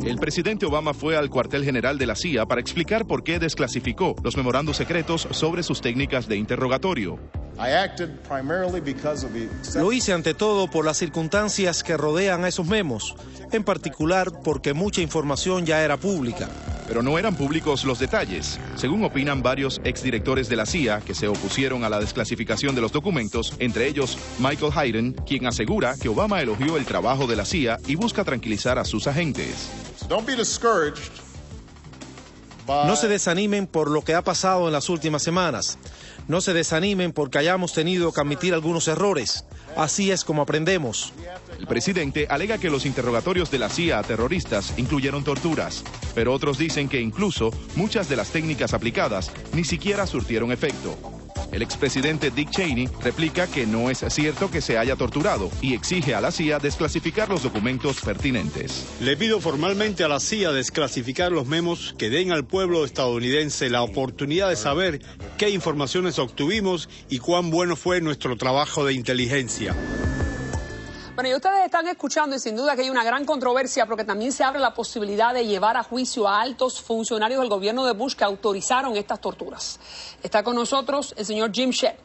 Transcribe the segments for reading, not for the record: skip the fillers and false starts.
El presidente Obama fue al cuartel general de la CIA para explicar por qué desclasificó los memorandos secretos sobre sus técnicas de interrogatorio. Lo hice ante todo por las circunstancias que rodean a esos memos, en particular porque mucha información ya era pública. Pero no eran públicos los detalles. Según opinan varios exdirectores de la CIA que se opusieron a la desclasificación de los documentos, entre ellos Michael Hayden, quien asegura que Obama elogió el trabajo de la CIA y busca tranquilizar a sus agentes. No se desanimen por lo que ha pasado en las últimas semanas. No se desanimen porque hayamos tenido que admitir algunos errores. Así es como aprendemos. El presidente alega que los interrogatorios de la CIA a terroristas incluyeron torturas, pero otros dicen que incluso muchas de las técnicas aplicadas ni siquiera surtieron efecto. El expresidente Dick Cheney replica que no es cierto que se haya torturado y exige a la CIA desclasificar los documentos pertinentes. Le pido formalmente a la CIA desclasificar los memos que den al pueblo estadounidense la oportunidad de saber qué informaciones obtuvimos y cuán bueno fue nuestro trabajo de inteligencia. Bueno, y ustedes están escuchando y sin duda que hay una gran controversia porque también se abre la posibilidad de llevar a juicio a altos funcionarios del gobierno de Bush que autorizaron estas torturas. Está con nosotros el señor Jim Shedd,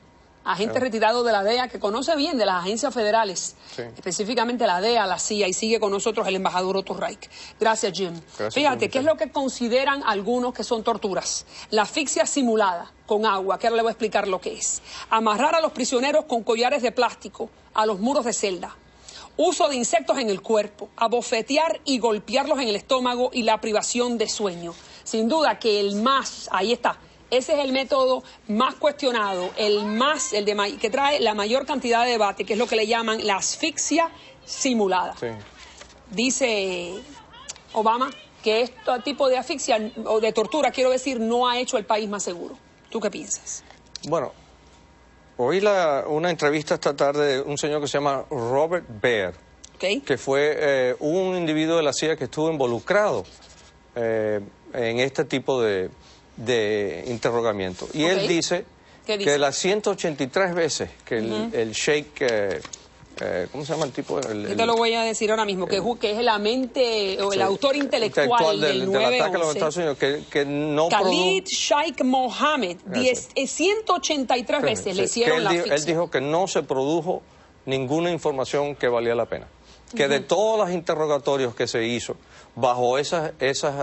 agente retirado de la DEA que conoce bien de las agencias federales, específicamente la DEA, la CIA, y sigue con nosotros el embajador Otto Reich. Gracias, Jim. Fíjate, ¿qué es lo que consideran algunos que son torturas? La asfixia simulada con agua, que ahora le voy a explicar lo que es. Amarrar a los prisioneros con collares de plástico a los muros de celda. Uso de insectos en el cuerpo, abofetear y golpearlos en el estómago y la privación de sueño. Sin duda que el más, ahí está, ese es el método más cuestionado, que trae la mayor cantidad de debate, que es lo que le llaman la asfixia simulada. Sí. Dice Obama que este tipo de asfixia o de tortura, quiero decir, no ha hecho el país más seguro. ¿Tú qué piensas? Bueno, oí una entrevista esta tarde de un señor que se llama Robert Baer, que fue un individuo de la CIA que estuvo involucrado en este tipo de interrogamiento. Y él dice que las 183 veces que el Sheikh... ¿cómo se llama el tipo? Yo te lo voy a decir ahora mismo, que es la mente o el autor intelectual del 9/11. Del ataque a los Estados Unidos, que no Khalid Sheikh Mohammed, 183 veces le hicieron la asfixia. Él dijo que no se produjo ninguna información que valía la pena. Que de todos los interrogatorios que se hizo bajo esas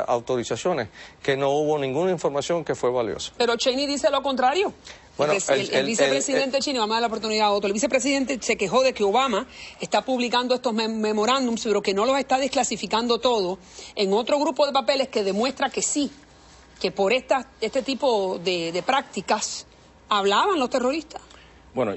autorizaciones, que no hubo ninguna información que fue valiosa. Pero Cheney dice lo contrario. Bueno, el vicepresidente Cheney, vamos a dar la oportunidad a otro. El vicepresidente se quejó de que Obama está publicando estos memorándums, pero que no los está desclasificando todo en otro grupo de papeles que demuestra que sí, que por este tipo de prácticas hablaban los terroristas. Bueno,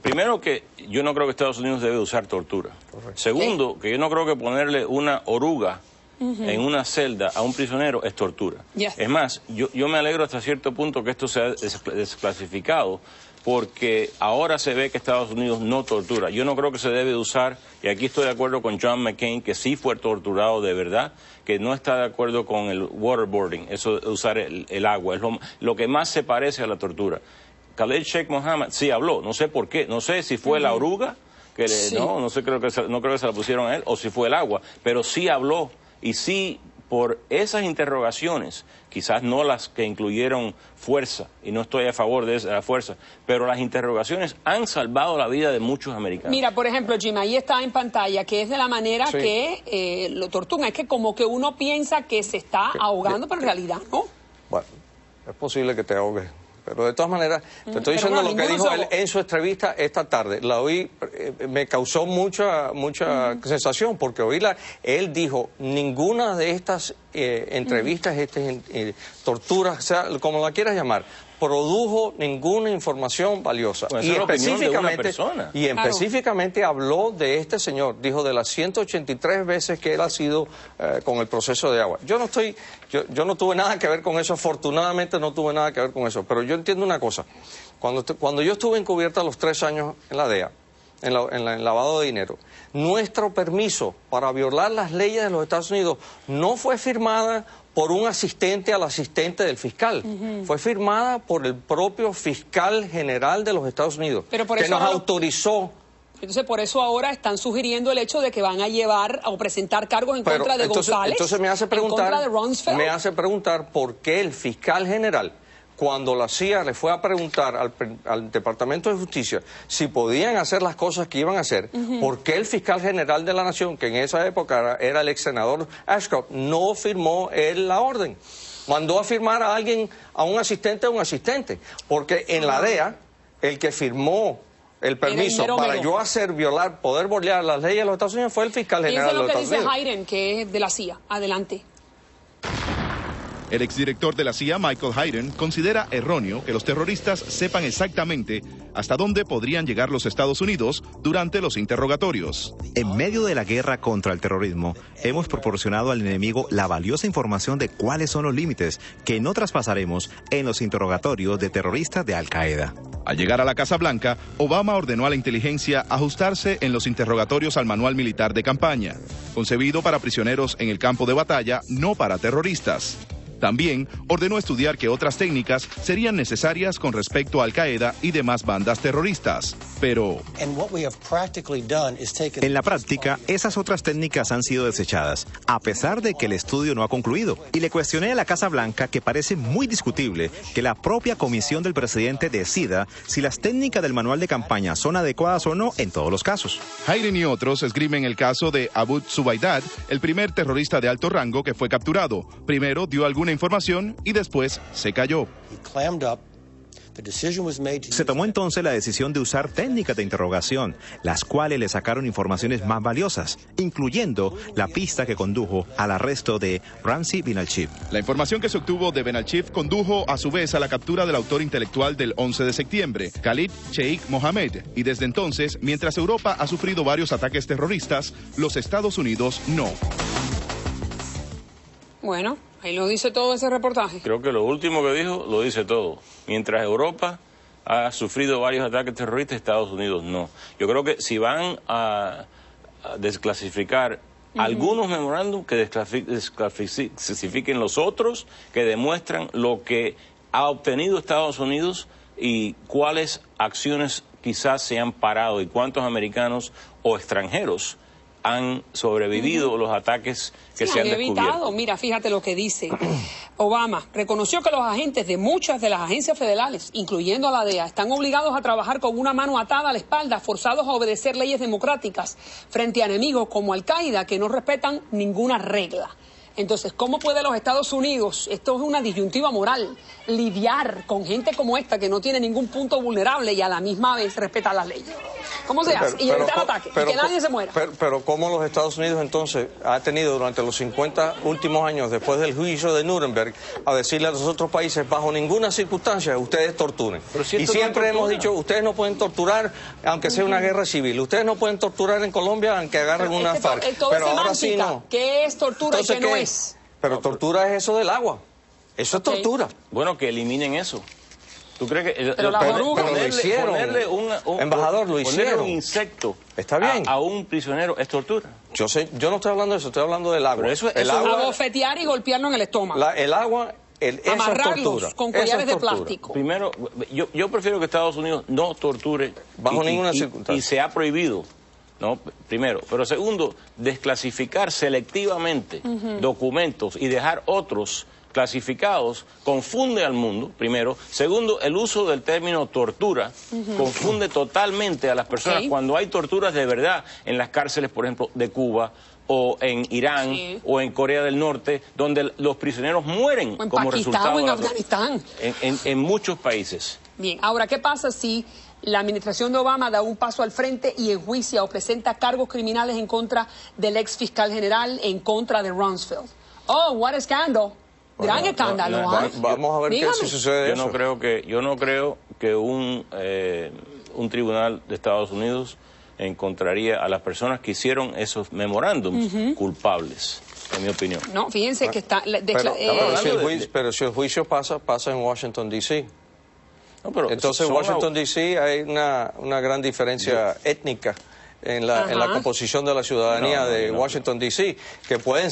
primero que yo no creo que Estados Unidos debe usar tortura. Correcto. Segundo, que yo no creo que ponerle una oruga en una celda a un prisionero es tortura. Es más, yo me alegro hasta cierto punto que esto sea desclasificado, porque ahora se ve que Estados Unidos no tortura. Yo no creo que se debe usar, y aquí estoy de acuerdo con John McCain, que sí fue torturado de verdad, que no está de acuerdo con el waterboarding, eso de usar el agua, es lo que más se parece a la tortura. Khalid Sheikh Mohammed sí habló, no sé por qué, no sé si fue la oruga, no creo que se la pusieron a él, o si fue el agua, pero sí habló, y sí, por esas interrogaciones, quizás no las que incluyeron fuerza, y no estoy a favor de la fuerza, pero las interrogaciones han salvado la vida de muchos americanos. Mira, por ejemplo, Jim, ahí está en pantalla, que es de la manera que lo torturan, es que como que uno piensa que se está ahogando, pero en realidad no. Bueno, es posible que te ahogues. Pero de todas maneras, te estoy diciendo lo que dijo él en su entrevista esta tarde. La oí, me causó mucha sensación, porque él dijo, ninguna de estas entrevistas, torturas, sea, como la quieras llamar, produjo ninguna información valiosa. Pues y específicamente habló de este señor, dijo de las 183 veces que él ha sido con el proceso de agua. Yo no tuve nada que ver con eso, afortunadamente no tuve nada que ver con eso, pero yo entiendo una cosa. Cuando yo estuve encubierta los 3 años en la DEA, en el lavado de dinero, nuestro permiso para violar las leyes de los Estados Unidos no fue firmada por un asistente al asistente del fiscal. Fue firmada por el propio fiscal general de los Estados Unidos, que nos autorizó Entonces, por eso ahora están sugiriendo el hecho de que van a llevar o presentar cargos en contra de González, entonces me hace preguntar, en contra de Rumsfeld. Me hace preguntar por qué el fiscal general, cuando la CIA le fue a preguntar al Departamento de Justicia si podían hacer las cosas que iban a hacer, ¿por qué el fiscal general de la Nación, que en esa época era el ex senador Ashcroft, no firmó él la orden? Mandó a firmar a alguien, a un asistente, porque en la DEA, el que firmó el permiso para yo poder violar las leyes de los Estados Unidos fue el fiscal general de los Estados Unidos. Eso es lo que dice Hayden, que es de la CIA. Adelante. El exdirector de la CIA, Michael Hayden, considera erróneo que los terroristas sepan exactamente hasta dónde podrían llegar los Estados Unidos durante los interrogatorios. En medio de la guerra contra el terrorismo, hemos proporcionado al enemigo la valiosa información de cuáles son los límites que no traspasaremos en los interrogatorios de terroristas de Al Qaeda. Al llegar a la Casa Blanca, Obama ordenó a la inteligencia ajustarse en los interrogatorios al manual militar de campaña, concebido para prisioneros en el campo de batalla, no para terroristas. También ordenó estudiar qué otras técnicas serían necesarias con respecto a Al Qaeda y demás bandas terroristas. Pero en la práctica, esas otras técnicas han sido desechadas, a pesar de que el estudio no ha concluido. Y le cuestioné a la Casa Blanca que parece muy discutible que la propia comisión del presidente decida si las técnicas del manual de campaña son adecuadas o no en todos los casos. Hayden y otros esgrimen el caso de Abu Zubaydah, el primer terrorista de alto rango que fue capturado. Primero dio alguna información y después se cayó. Se tomó entonces la decisión de usar técnicas de interrogación, las cuales le sacaron informaciones más valiosas, incluyendo la pista que condujo al arresto de Ramzi bin al-Shibh. La información que se obtuvo de bin al-Shibh condujo a su vez a la captura del autor intelectual del 11 de septiembre, Khalid Sheikh Mohammed, y desde entonces, mientras Europa ha sufrido varios ataques terroristas, los Estados Unidos no. Bueno, ahí lo dice todo ese reportaje. Creo que lo último que dijo lo dice todo. Mientras Europa ha sufrido varios ataques terroristas, Estados Unidos no. Yo creo que si van a desclasificar algunos memorándum, que desclasifiquen los otros, que demuestran lo que ha obtenido Estados Unidos y cuáles acciones quizás se han parado y cuántos americanos o extranjeros han sobrevivido los ataques que se han descubierto. Mira, fíjate lo que dice. Obama reconoció que los agentes de muchas de las agencias federales, incluyendo a la DEA, están obligados a trabajar con una mano atada a la espalda, forzados a obedecer leyes democráticas frente a enemigos como Al Qaeda, que no respetan ninguna regla. Entonces, ¿cómo puede los Estados Unidos, esto es una disyuntiva moral, lidiar con gente como esta que no tiene ningún punto vulnerable y a la misma vez respeta las leyes? ¿Cómo se hace? Y evitar ataques, y que nadie se muera. Pero ¿cómo los Estados Unidos entonces ha tenido durante los 50 últimos años, después del juicio de Nuremberg, a decirle a los otros países, bajo ninguna circunstancia, ustedes torturen? Y siempre hemos dicho, ustedes no pueden torturar, aunque sea una guerra civil. Ustedes no pueden torturar en Colombia, aunque agarren una FARC. Pero ahora sí no. ¿Qué es tortura y qué no es? Pero tortura es eso del agua. Eso es tortura. Bueno, que eliminen eso. ¿Tú crees que ponerle embajador, lo hicieron? Ponerle un insecto ¿Está bien? A un prisionero es tortura. Yo no estoy hablando de eso, estoy hablando del agua. Pero eso el agua, abofetear y golpearlo en el estómago. El agua, amarrarlos con collares de plástico. Primero, yo prefiero que Estados Unidos no torture bajo ninguna circunstancia. Y se ha prohibido. No, primero. Pero segundo, desclasificar selectivamente documentos y dejar otros clasificados confunde al mundo, primero. Segundo, el uso del término tortura confunde totalmente a las personas cuando hay torturas de verdad en las cárceles, por ejemplo, de Cuba o en Irán o en Corea del Norte, donde los prisioneros mueren o en como Pakistán, resultado o en Afganistán. En muchos países. Bien, ahora, ¿qué pasa si la administración de Obama da un paso al frente y enjuicia o presenta cargos criminales en contra del ex fiscal general, en contra de Rumsfeld? Oh, what a scandal. Gran escándalo. Vamos a ver qué sucede. Yo no creo que un tribunal de Estados Unidos encontraría a las personas que hicieron esos memorándums culpables, en mi opinión. No, fíjense que está... Pero si el juicio pasa en Washington, D.C. No, entonces en Washington, D.C. hay una gran diferencia étnica en la composición de la ciudadanía de Washington, D.C., que pueden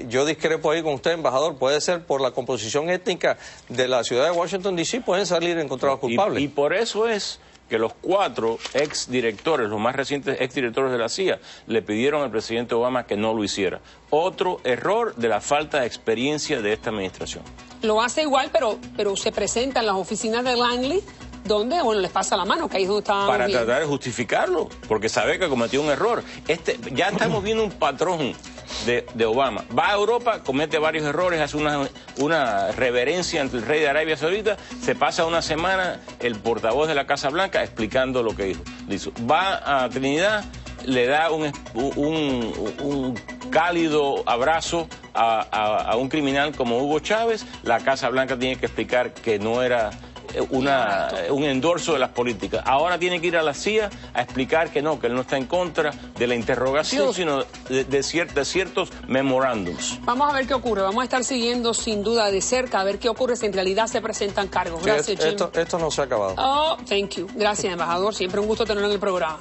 yo discrepo ahí con usted, embajador, puede ser por la composición étnica de la ciudad de Washington, D.C., pueden salir encontrados culpables. Y por eso es que los 4 exdirectores, los más recientes exdirectores de la CIA, le pidieron al presidente Obama que no lo hiciera. Otro error de la falta de experiencia de esta administración. Lo hace igual, pero se presenta en las oficinas de Langley, donde, bueno, les pasa la mano, que ahí es donde estaban para tratar de justificarlo, porque sabe que cometió un error. Ya estamos viendo un patrón de Obama. Va a Europa, comete varios errores, hace una reverencia ante el rey de Arabia Saudita, se pasa una semana el portavoz de la Casa Blanca explicando lo que hizo. Va a Trinidad, le da un cálido abrazo a un criminal como Hugo Chávez. La Casa Blanca tiene que explicar que no era un endorso de las políticas. Ahora tiene que ir a la CIA a explicar que no, que él no está en contra de la interrogación, sino de ciertos memorándums. Vamos a ver qué ocurre. Vamos a estar siguiendo sin duda de cerca a ver qué ocurre si en realidad se presentan cargos. Gracias, Jim. Esto no se ha acabado. Oh, thank you. Gracias, embajador. Siempre un gusto tenerlo en el programa.